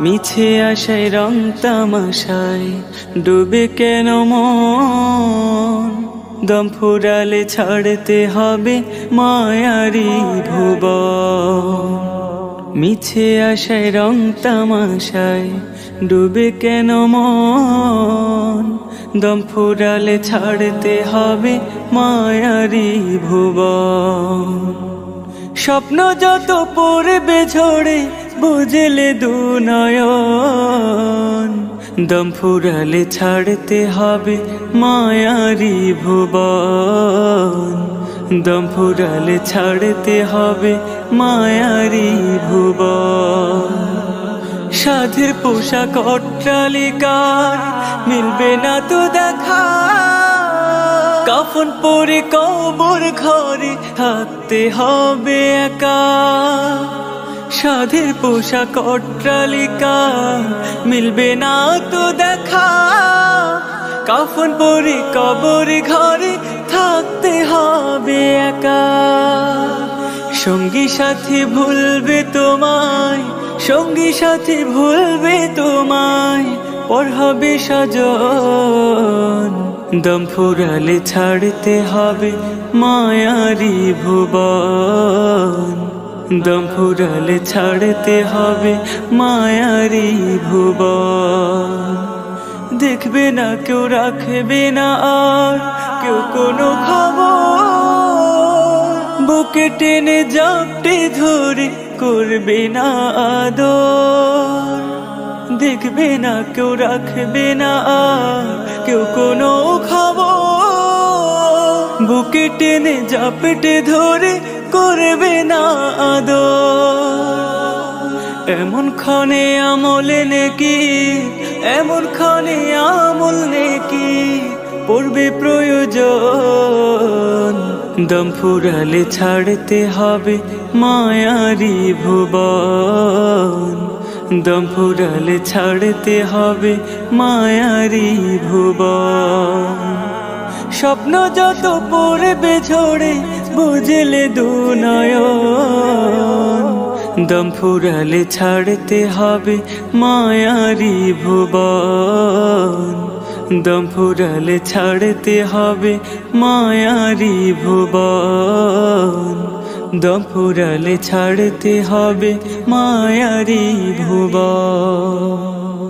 মিছে আশায় রং তামাশায় ডুবে কেন মন, দম ফুরালে ছাড়তে হবে মায়ারি ভুবন। মিছে আশায় রং তামাশায় ডুবে কেন মন, দম ফুরালে ছাড়তে হবে মায়ারি ভুবন। স্বপ্ন যত পড়বে ঝরে বুঝলে দু নয়ন, দম ফুরালে ছাড়তে হবে মায়ারি ভুবন। দম ফুরালে ছাড়তে হবে মায়ারি ভুবন। সাধের পোশাক অট্টালিকার মিলবে না তো দেখা, কাফন পরে কবর ঘরে থাকতে হবে একা। সাধের পোশাক অট্টালিকা মিলবে না তো দেখা, কাফন পরে কবর ঘরে থাকতে হবে একা। সঙ্গী সাথী ভুলবে তোমায়, সঙ্গী সাথী ভুলবে তোমায়, পর হবে সাজন। দম ফুরালে ছাড়তে হবে মায়ারি ভুবন, দম ফুরালে ছাড়তে হবে মায়ারি ভুবন। দেখবে না কেউ, রাখবে না আর কেউ কোনো খবর, বুকে টেনে জাপটে ধরে করবে না আদর। দেখবে না কেউ, রাখবে না আর কেউ কোনো খবর, বুকে টেনে জাপটে ধরে করবে না আদর। এমন ক্ষণে আমলে নেকি, এমন ক্ষণে আমল নেকি পড়বে প্রয়োজন। দম ফুরালে ছাড়তে হবে মায়ারি ভুবন, দম ফুরালে ছাড়তে হবে মায়ারি ভুবন। স্বপ্ন যত পড়বে ঝরে বুঝলে দু নয়ন, দম ফুরালে ছাড়তে হবে মায়ারি ভুবন। দম ফুরালে ছাড়তে হবে মায়ারি ভুবন, দম ফুরালে ছাড়তে হবে মায়ারি ভুবন।